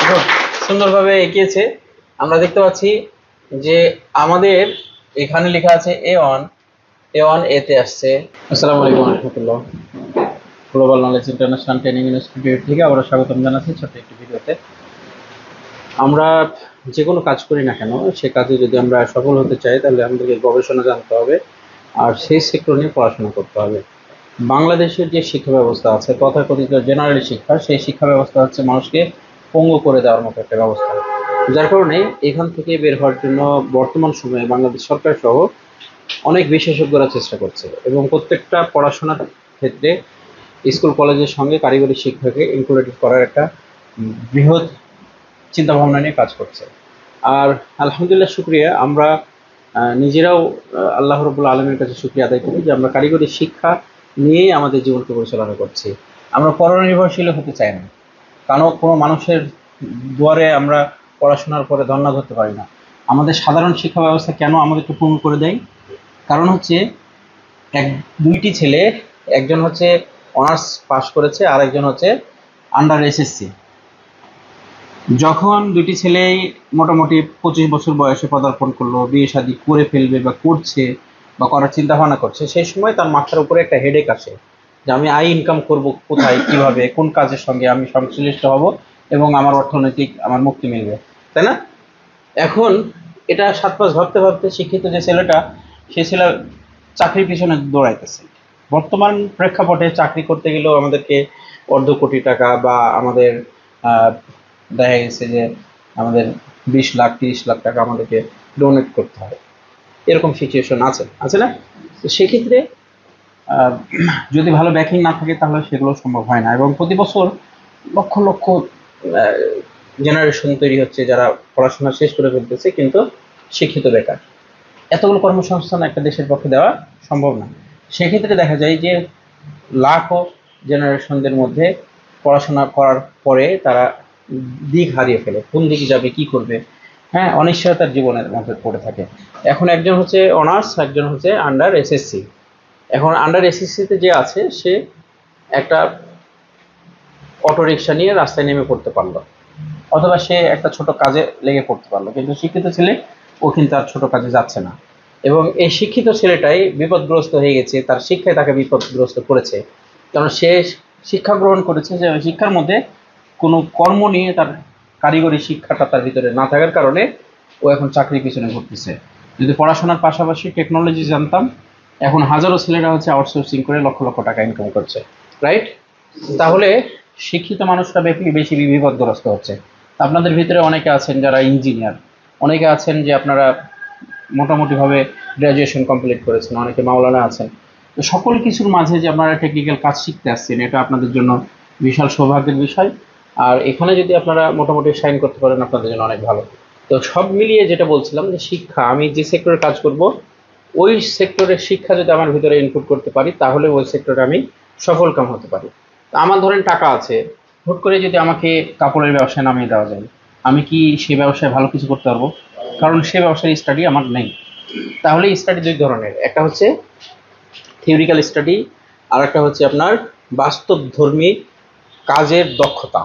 খুব সুন্দরভাবে এঁকেছে। আমরা দেখতে পাচ্ছি যে আমাদের এখানে লেখা আছে A1 এতে আসছে। আসসালামু আলাইকুম রহমতুল্লাহ। Global knowledge international training institute থেকে আবার স্বাগতম জানাচ্ছি ছোট্ট একটি ভিডিওতে। আমরা যে কোনো কাজ করি না কেন, সে কাজে যদি আমরা সফল হতে চাই তাহলে আমাদেরকে গবেষণা জানতে হবে আর সেই সেক্টর নিয়ে পড়াশোনা করতে হবে। বাংলাদেশের যে শিক্ষা ব্যবস্থা আছে, তথাকথিত জেনারেল শিক্ষা, সেই শিক্ষা ব্যবস্থা হচ্ছে মানুষকে পঙ্গু করে দেওয়ার মতো একটা ব্যবস্থা। যার কারণে এখান থেকে বের হওয়ার জন্য বর্তমান সময়ে বাংলাদেশ সরকার সহ অনেক বিশেষজ্ঞরা চেষ্টা করছে এবং প্রত্যেকটা পড়াশোনার ক্ষেত্রে স্কুল কলেজের সঙ্গে কারিগরি শিক্ষাকে ইনক্লুডেড করার একটা বৃহৎ চিন্তাভাবনা নিয়ে কাজ করছে। আর আলহামদুলিল্লাহ শুকরিয়া, আমরা নিজেরাও আল্লাহ রাব্বুল আলামিনের কাছে শুকরিয়া আদায় করি যে আমরা কারিগরি শিক্ষা নিয়েই আমাদের জীবনকে পরিচালনা করছি। আমরা পরনির্ভরশীল হতে চাই না, কারণ কোনো মানুষের দুয়ারে আমরা পড়াশোনার পরে ধর্ণা ধরতে পারি না। আমাদের সাধারণ শিক্ষা ব্যবস্থা কেন আমাদেরকে পঙ্গু করে দেয়? কারণ হচ্ছে দুইটি ছেলে, একজন হচ্ছে অনার্স পাশ করেছে আর একজন হচ্ছে আন্ডার এসএসসি। যখন দুটি ছেলেই মোটামুটি 25 বছর বয়সে পদার্পণ করলো, বিয়ে শাদী করে ফেলবে বা করছে বা করার চিন্তা ভাবনা করছে, সেই সময় তার মাথার উপরে একটা হেডেক আসে যে আমি আয় ইনকাম করব কোথায়, কিভাবে, কোন কাজের সঙ্গে আমি সংশ্লিষ্ট হব এবং আমার অর্থনৈতিক আমার মুক্তি মিলবে, তাই না? এখন এটা 7 মাস ভাবতে ভাবতে শিক্ষিত যে ছেলেটা, সে ছেলে চাকরির পিছনে দৌড়াইতেছে। বর্তমান প্রেক্ষাপটে চাকরি করতে গেলেও আমাদেরকে অর্ধ কোটি টাকা বা আমাদের দেখা গেছে যে আমাদের 20 লাখ 30 লাখ টাকা আমাদেরকে ডোনেট করতে হয়, এরকম সিচুয়েশন আছে না? তো সেক্ষেত্রে যদি ভালো ব্যাকিং না থাকে তাহলে সেগুলো সম্ভব হয় না এবং প্রতি বছর লক্ষ লক্ষ জেনারেশন তৈরি হচ্ছে যারা পড়াশোনা শেষ করে ফেলতেছে কিন্তু শিক্ষিত বেকার। এতগুলো কর্মসংস্থান একটা দেশের পক্ষে দেওয়া সম্ভব না। সেক্ষেত্রে দেখা যায় যে লাখো জেনারেশনদের মধ্যে পড়াশোনা করার পরে তারা দিক হারিয়ে ফেলে, কোন দিকে যাবে, কি করবে, হ্যাঁ, অনিশ্চয়তার জীবনের মধ্যে পড়ে থাকে। এখন একজন হচ্ছে অনার্স, একজন হচ্ছে আন্ডার এসএসসি। এখন আন্ডার এসএসসিতে যে আছে সে একটা অটোরিকশা নিয়ে রাস্তায় নেমে পড়তে পারলো, অথবা সে একটা ছোট কাজে লেগে পড়তে পারলো, কিন্তু শিক্ষিত ছেলে ও কিন্তু আর ছোট কাজে যাচ্ছে না এবং এই শিক্ষিত ছেলেটাই বিপদগ্রস্ত হয়ে গেছে, তার শিক্ষায় তাকে বিপদগ্রস্ত করেছে। কারণ সে শিক্ষা গ্রহণ করেছে যে শিক্ষার মধ্যে কোনো কর্ম নিয়ে তার কারিগরি শিক্ষাটা তার ভিতরে না থাকার কারণে ও এখন চাকরির পিছনে ঘুরতেছে। যদি পড়াশোনার পাশাপাশি টেকনোলজি জানতাম, এখন হাজারো ছেলেরা হচ্ছে আউটসোর্সিং করে লক্ষ লক্ষ টাকা ইনকাম করছে, রাইট? তাহলে শিক্ষিত মানুষরা বেশি বিপদগ্রস্ত হচ্ছে। আপনাদের ভিতরে অনেকে আছেন যারা ইঞ্জিনিয়ার, অনেকে আছেন যে আপনারা মোটামুটিভাবে গ্র্যাজুয়েশন কমপ্লিট করেছেন, অনেকে মাওলানা আছেন। তো সকল কিছুর মাঝে যে আপনারা টেকনিক্যাল কাজ শিখতে আসছেন, এটা আপনাদের জন্য বিশাল সৌভাগ্যের বিষয়। আর এখানে যদি আপনারা মোটামুটি সাইন করতে পারেন আপনাদের জন্য অনেক ভালো। তো সব মিলিয়ে যেটা বলছিলাম যে শিক্ষা, আমি যে সেক্টরে কাজ করব ওই সেক্টরের শিক্ষা যদি আমার ভিতরে ইনপুট করতে পারি তাহলে ওই সেক্টরে আমি সফলকাম হতে পারি। আমার ধরেন টাকা আছে, হুট করে যদি আমাকে কাপড়ের ব্যবসায় নামিয়ে দেওয়া যায়, আমি কি সে ব্যবসায় ভালো কিছু করতে পারবো? কারণ সে ব্যবসায় স্টাডি আমার নেই। তাহলে স্টাডি দুই ধরনের, একটা হচ্ছে থিওরিক্যাল স্টাডি আর একটা হচ্ছে আপনার বাস্তবধর্মী কাজের দক্ষতা।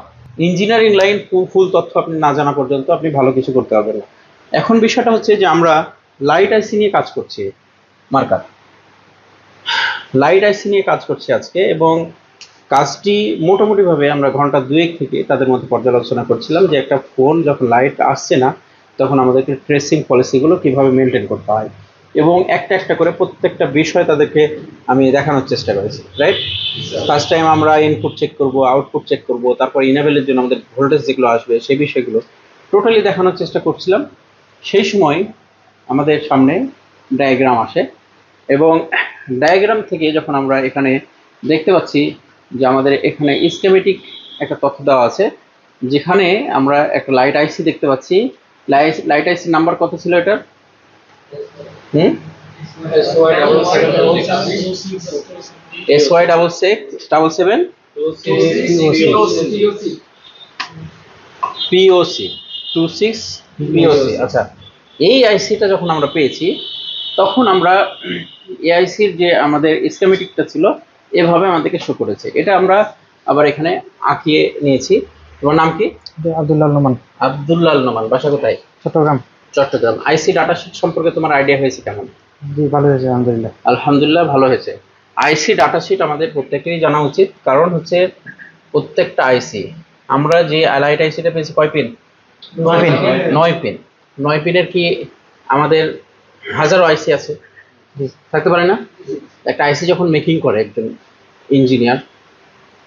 ইঞ্জিনিয়ারিং লাইন ফুল তথ্য আপনি না জানা পর্যন্ত আপনি ভালো কিছু করতে পারবেন না। এখন বিষয়টা হচ্ছে যে আমরা লাইট আইসি নিয়ে কাজ করছি, মার্কার লাইট আইসি নিয়ে কাজ করছি আজকে, এবং কাজটি মোটামুটিভাবে আমরা ঘন্টা 2 থেকে তাদের মধ্যে পর্যালোচনা করছিলাম যে একটা ফোন যখন লাইট আসছে না তখন আমাদেরকে ট্রেসিং পলিসিগুলো কিভাবে মেনটেন করতে হয় এবং একটা একটা করে প্রত্যেকটা বিষয় তাদেরকে আমি দেখানোর চেষ্টা করেছি, রাইট? ফার্স্ট টাইম আমরা ইনপুট চেক করব, আউটপুট চেক করব, তারপর ইনেবলের জন্য আমাদের ভোল্টেজ যেগুলো আসবে সেই বিষয়গুলো টোটালি দেখানোর চেষ্টা করছিলাম। সেই সময় আমাদের সামনে ডায়াগ্রাম আসে এবং ডায়াগ্রাম থেকে যখন আমরা এখানে দেখতে পাচ্ছি যে আমাদের এখানে স্কেমেটিক একটা তথ্য দেওয়া আছে, যেখানে আমরা একটা লাইট আইসি দেখতে পাচ্ছি। লাইট আইসি নাম্বার কত ছিল এটার? SY6677 POC 26 POC। আচ্ছা, এই আইসিটা যখন আমরা পেয়েছি তখন আমরা এই আইসির যে আমাদের স্কেমেটিকটা ছিল এভাবে আমাদেরকে শো করেছে। এটা আমরা আবার এখানে আঁকিয়ে নিয়েছি তোমার নাম কি? আব্দুল্লাহ নোমান। আব্দুল্লাহ নোমান, বাসা কোথায়? চট্টগ্রাম। চট্টগ্রাম। আইসি ডাটা শিট সম্পর্কে তোমার আইডিয়া হয়েছে কেমন? জি ভালো হয়েছে আলহামদুলিল্লাহ। আলহামদুলিল্লাহ ভালো হয়েছে। আইসি ডাটা শিট আমাদের প্রত্যেকেরই জানা উচিত, কারণ হচ্ছে প্রত্যেকটা আইসি, আমরা যে লাইট আইসিটা পেয়েছি কয় পিন? 9 পিন। 9 পিন। 9 পিনের কি আমাদের হাজারো আইসি আছে? থাকতে পারে না? একটা আইসি যখন মেকিং করে একজন ইঞ্জিনিয়ার,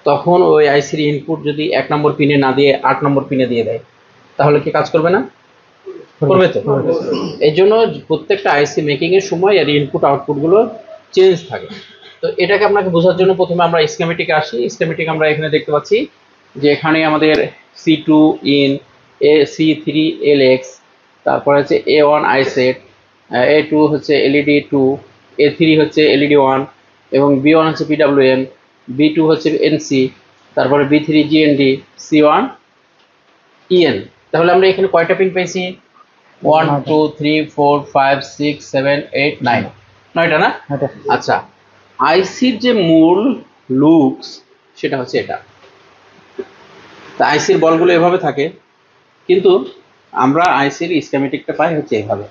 তখন ওই আইসির ইনপুট যদি 1 নম্বর পিনে না দিয়ে 8 নম্বর পিনে দিয়ে দেয়, তাহলে কি কাজ করবে না? করবে তো। এই জন্য প্রত্যেকটা আইসি মেকিং এর সময় এর ইনপুট আউটপুট গুলো চেঞ্জ থাকে। তো এটাকে আপনাকে বোঝার জন্য প্রথমে আমরা স্কেমেটিকে আসি। স্কেমেটিক আমরা এখানে দেখতে পাচ্ছি যে এখানে আমাদের C2 ইন, C3 LX, তারপরে হচ্ছে A1 আইসেট, A2 হচ্ছে LED 2, A3 হচ্ছে LED 1, এবং B1 হচ্ছে PWM, B2 হচ্ছে NC, তারপরে B3 GND, C1 EN। তাহলে আমরা এখানে কয়টা পিন পেয়েছি? 1 2 3 4 5 6 7 8 9, 9টা না? আচ্ছা, আইসির যে মূল লুকস সেটা হচ্ছে এটা। তা আইসির বলগুলো এভাবে থাকে, কিন্তু আমরা আইসির স্কেমেটিকটা পাই হচ্ছে এইভাবে।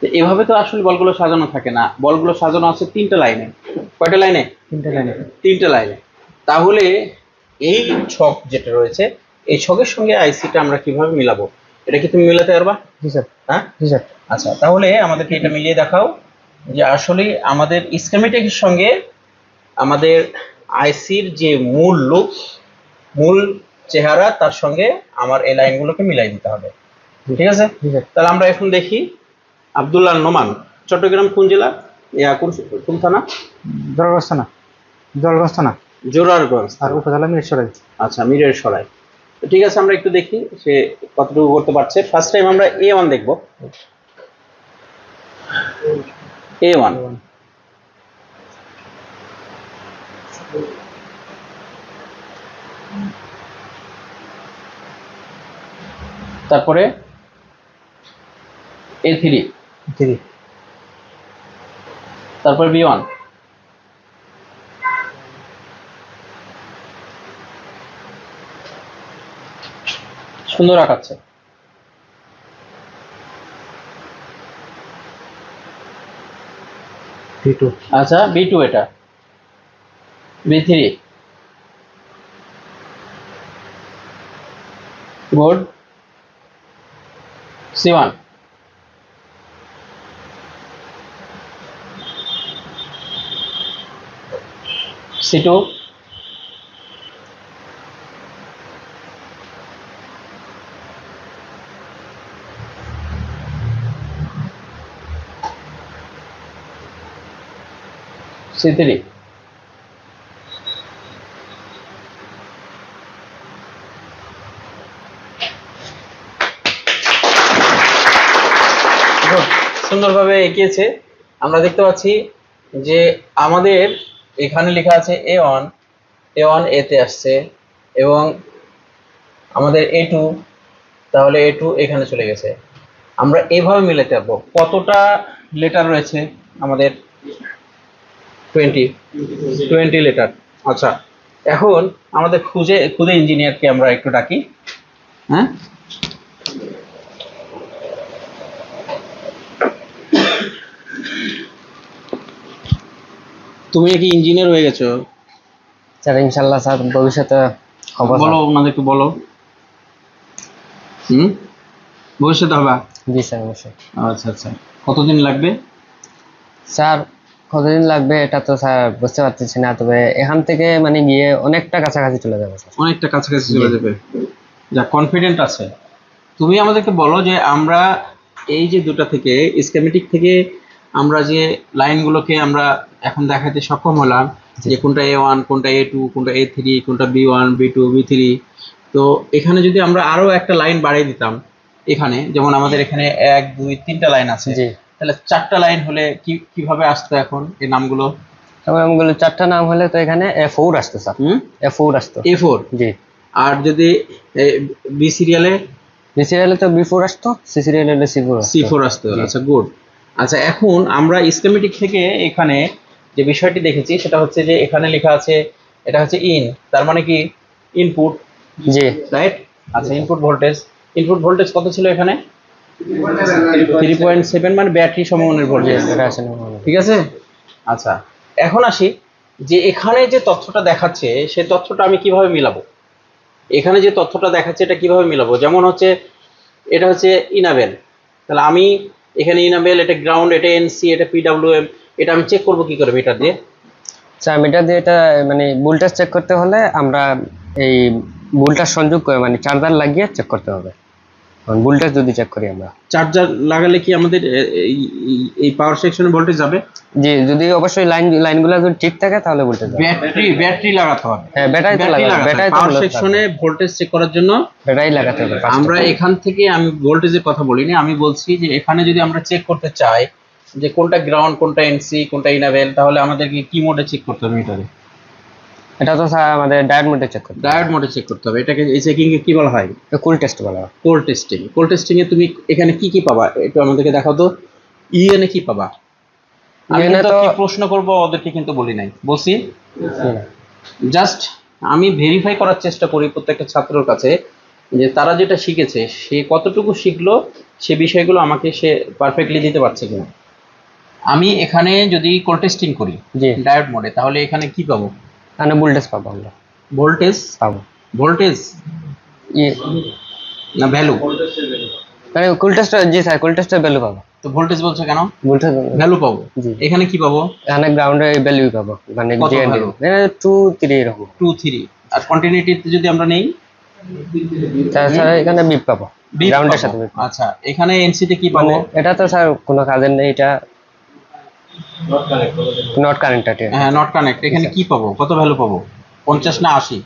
তো এভাবে তো আসলে বলগুলো সাজানো থাকে না, বলগুলো সাজানো আছে 3টা লাইনে। কয়টা লাইনে? 3টা লাইনে। 3টা লাইনে। তাহলে এই ছক যেটা রয়েছে, এই ছকের সঙ্গে আইসিটা আমরা কিভাবে মিলাবো? এটা কি তুমি মিলাতে পারবা? জি স্যার। হ্যাঁ জি স্যার। আচ্ছা, তাহলে আমাদেরকে এটা মিলিয়ে দেখাও যে আসলে আমাদের স্কেমেটিকের সঙ্গে আমাদের আইসির যে মূল লুক, মূল চেহারা, তার সঙ্গে আমার এই লাইনগুলোকে মিলাই দিতে হবে। ঠিক আছে? তাহলে আমরা এখন দেখি আব্দুল্লাহ নোমান, চট্টগ্রাম কোন জেলা, কোন থানা? জোরারগঞ্জ থানা। জলগঞ্জ থানা। জোরারগঞ্জ আর উপজেলা মিরসরাই। আচ্ছা, মিরের সরাই। ঠিক আছে, আমরা একটু দেখি সে কতটুকু করতে পারছে। ফার্স্ট টাইম আমরা A1 দেখব। A1, তারপরে A3, তারপর B1, সুন্দর আঁকাচ্ছে। B2। আচ্ছা, B2 এটা, B3, good, C1, C2, C3, সুন্দরভাবে এঁকেছে। আমরা দেখতে পাচ্ছি যে আমাদের এখানে লেখা আছে A1, A1 এতে আসছে, এবং আমাদের A2, তাহলে A2 এখানে চলে গেছে। আমরা এইভাবে মিলাতে পারবো। কতটা লেটার রয়েছে আমাদের? 20 লেটার। আচ্ছা, এখন আমাদের খুদে ইঞ্জিনিয়ারকে আমরা একটু ডাকি। হ্যাঁ, তুমি কি ইঞ্জিনিয়ার হয়ে গেছো? স্যার ইনশাআল্লাহ স্যার ভবিষ্যতে হবে। বলো, ওনাদেরকে বলো। ভবিষ্যতে হবে? জি স্যার অবশ্যই। আচ্ছা আচ্ছা, কতদিন লাগবে স্যার? কতদিন লাগবে এটা তো স্যার বুঝতে পারতেছি না, তবে এখান থেকে মানে গিয়ে অনেকটা কাছাকাছি চলে যাবে স্যার। অনেকটা কাছাকাছি চলে যাবে, যা কনফিডেন্ট আছে। তুমি আমাদেরকে বলো যে আমরা এই যে দুটো থেকে স্কেমেটিক থেকে আমরা যে লাইনগুলোকে আমরা এখন দেখাতে সক্ষম হলাম, যে কোনটা A1, কোনটা A2, কোনটা A3, কোনটা B1, B2, B3, তো এখানে যদি আমরা আরো একটা লাইন বাড়িয়ে দিতাম, এখানে যেমন আমাদের এখানে 1 2 3টা লাইন আছে, তাহলে 4টা লাইন হলে কিভাবে আসতো এখন এই নামগুলো? নামগুলো 4টা নাম হলে তো এখানে A4 আসতো স্যার। A4 আসতো। A4, জি। আর যদি B সিরিয়ালে তো B4 আসতো, C সিরিয়ালে C4 আসতো। আচ্ছা, গুড। আচ্ছা, এখন আমরা স্কেমেটিক থেকে এখানে যে বিষয়টি দেখেছি সেটা হচ্ছে যে এখানে লেখা আছে এটা হচ্ছে ইন, তার মানে কি ইনপুট। জি, রাইট। আচ্ছা, ইনপুট ভোল্টেজ কত ছিল এখানে? 3.7, মানে ব্যাটারি সমমানের ভোল্টেজ। ঠিক আছে। আচ্ছা, এখন আসি যে এখানে যে তথ্যটা দেখাচ্ছে সেই তথ্যটা আমি কিভাবে মিলাবো। এখানে যে তথ্যটা দেখাচ্ছে এটা কিভাবে মিলাবো? যেমন হচ্ছে এটা হচ্ছে ইনাবেল, তাহলে আমি এখানে ইনাবেল, এটা গ্রাউন্ড, এটা এনসি, এটা পিডব্লিউএম, এটা আমি চেক করবো কি করে মিটার দিয়ে? আচ্ছা, মিটার দিয়ে এটা মানে ভোল্টেজ চেক করতে হলে আমরা এই ভোল্টেজ সংযোগ করে মানে চার্জার লাগিয়ে চেক করতে হবে। ভোল্টেজ যদি চেক করি আমরা, চার্জার লাগালে কি আমাদের এই পাওয়ার সেকশনে ভোল্টেজ যাবে? জি, যদি অবশ্যই লাইনগুলো যদি ঠিক থাকে তাহলে ভোল্টেজ যাবে। ব্যাটারি লাগাতে হবে। হ্যাঁ, ব্যাটারি পাওয়ার সেকশনে ভোল্টেজ চেক করার জন্য ব্যাটারি লাগাতে হবে। আমরা এখান থেকে, আমি ভোল্টেজের কথা বলিনি, আমি বলছি যে এখানে যদি আমরা চেক করতে চাই যে কোনটা গ্রাউন্ড, কোনটা এনসি, কোনটা ইনাবেল, তাহলে আমাদেরকে কি মোডে চেক করতে হবে মিটারে? এটা তো স্যার আমাদের ডায়োড মোডে চেক করতে হবে। ডায়োড মোডে চেক করতে হবে। এটাকে, এই চেকিং কে কি বলা হয়? কুল টেস্ট বলা হয়। কোল টেস্টিং এ তুমি এখানে কি কি পাবা একটু আমাদেরকে দেখাও তো। ইএন এ কি পাবা? আমি তো কি প্রশ্ন করব ওদেরকে কিন্তু বলি নাই, বলছি জাস্ট আমি ভেরিফাই করার চেষ্টা করি প্রত্যেকটা ছাত্রের কাছে যে তারা যেটা শিখেছে সে কতটুকু শিখলো, সে বিষয়গুলো আমাকে সে পারফেক্টলি দিতে পারছে কিনা। আমি এখানে যদি কোল টেস্টিং করি ডায়োড মোডে, তাহলে এখানে কি পাবো? মানে ভোল্টেজ পাবো আমরা। ভোল্টেজ পাবো। ভোল্টেজ না ভ্যালু? মানে কুল টেস্ট, জি স্যার, কুল টেস্টের ভ্যালু পাবো। তো ভোল্টেজ বলছো কেন? ভোল্টেজ ভ্যালু পাবো। এখানে কি পাবো? এখানে গ্রাউন্ডের ভ্যালু পাবো, মানে জিএনডি 2 3 এরকম 2 3। আর কন্টিনিউটিতে যদি আমরা নেই তাহলে এখানে বিপ পাবো, গ্রাউন্ডের সাথে। আচ্ছা, এখানে এনসি তে কি পাবো? এটা তো স্যার কোনো কাজের নেই, এটা নট কানেক্টেড। হ্যাঁ, নট কানেক্ট। এখানে কি পাবো? কত ভ্যালু পাবো? 50 না 80?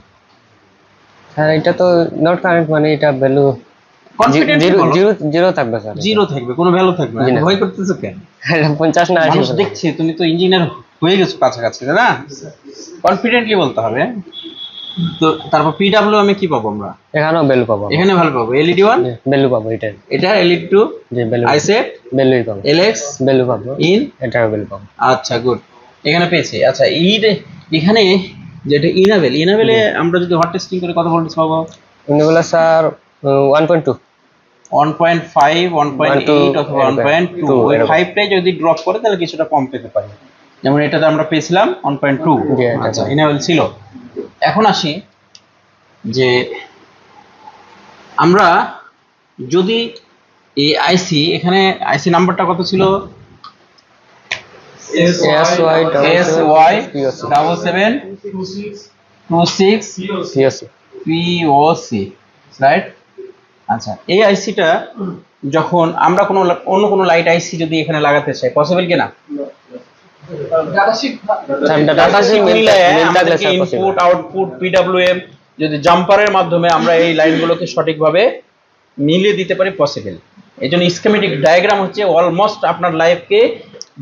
হ্যাঁ, এটা তো নট কানেক্ট, মানে এটা ভ্যালু জিরো থাকবে স্যার। জিরো থাকবে, কোনো ভ্যালু থাকবে না। ভয় করতেছো কেন? 50 না 80 মানুষ দেখছে, তুমি তো ইঞ্জিনিয়ার হয়ে গেছো কাছাকাছি, তাই না? কনফিডেন্টলি বলতে হবে। তো তারপর পিডব্লিউএম এ কি পাবো আমরা? এখানেও ভ্যালু পাবো। এখানে ভ্যালু পাবো। এলইডি 1 ভ্যালু পাবো, এটা এলইডি 2 জি ভ্যালু, আইসেট ভ্যালু পাবো, এলএক্স ভ্যালু পাবো, ইন এটাও ভ্যালু পাবো। আচ্ছা, গুড, এখানে পেয়েছি। আচ্ছা, এখানে যেটা ইনাবেলে আমরা যদি হট টেস্টিং করে কত ভোল্টেজ পাবো? ইনাবেলে স্যার 1.2 1.5 1.8 অথবা 1.2। ওই 5টাই যদি ড্রপ করে তাহলে কিছুটা কম পেতে পারি। যেমন এটাতে আমরা পেয়েছিলাম 1.2। আচ্ছা, ইনাবেল ছিল। এখন আসি যে আমরা যদি এই আইসি, এখানে আইসি নাম্বারটা কত ছিল? SY7726 POC, right? আচ্ছা, এই আইসিটা যখন আমরা অন্য কোনো লাইট আইসি যদি এখানে লাগাতে চাই, পসিবল কিনা? ইনপুট আউটপুট পিডব্লিউএম যদি জাম্পারের মাধ্যমে আমরা এই লাইনগুলোকে সঠিকভাবে মিলিয়ে দিতে পারি, পসিবল। এই জন্য স্কিমেটিক ডায়াগ্রাম হচ্ছে অলমোস্ট আপনার লাইফকে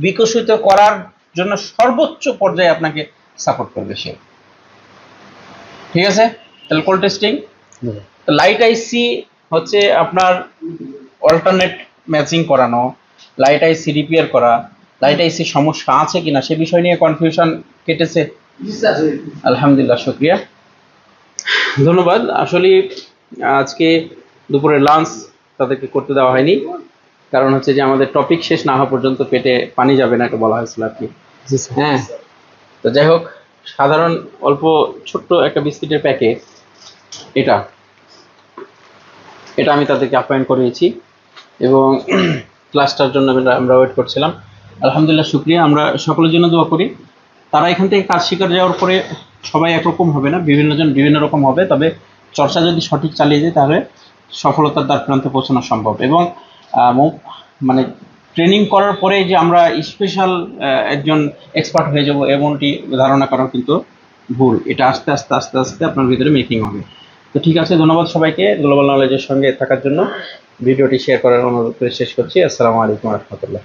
বিকশিত করার জন্য সর্বোচ্চ পর্যায়ে আপনাকে সাপোর্ট করবে সে। ঠিক আছে, তাহলে কোল টেস্টিং। লাইট আইসি হচ্ছে আপনার অল্টারনেট ম্যাচিং করানো, লাইট আইসি রিপেয়ার করা, লাইট আইসি সমস্যা আছে কিনা সে বিষয় নিয়ে কনফিউশন কেটেছে। আলহামদুলিল্লাহ, শুকরিয়া, ধন্যবাদ। আসলে আজকে দুপুরে লাঞ্চ তাদেরকে করতে দেওয়া হয়নি, কারণ হচ্ছে যে আমাদের টপিক শেষ না হওয়া পর্যন্ত পেটে পানি যাবে না, এটা বলা হয়েছিল আর কি। হ্যাঁ, তো যাই হোক, সাধারণ অল্প ছোট্ট একটা বিস্কিটের প্যাকেট, এটা আমি তাদেরকে আপ্যায়ন করিয়েছি এবং ক্লাসটার জন্য আমরা ওয়েট করছিলাম। আলহামদুলিল্লাহ, শুকরিয়া। আমরা সকলের জন্য দোয়া করি। তারা এখান থেকে কাজ শিকার যাওয়ার পরে সবাই একরকম হবে না, বিভিন্ন জন বিভিন্ন রকম হবে, তবে চর্চা যদি সঠিক চালিয়ে যায় তাহলে সফলতার দ্বার প্রান্তে পৌঁছানো সম্ভব। এবং মানে ট্রেনিং করার পরে যে আমরা স্পেশাল একজন এক্সপার্ট হয়ে যাব এমনটি ধারণা করা কিন্তু ভুল। এটা আস্তে আস্তে আস্তে আস্তে আপনার ভিতরে মেকিং হবে। তো ঠিক আছে, ধন্যবাদ সবাইকে গ্লোবাল নলেজের সঙ্গে থাকার জন্য। ভিডিওটি শেয়ার করার অনুরোধ করে শেষ করছি। আসসালামু আলাইকুম ওয়া রাহমাতুল্লাহ।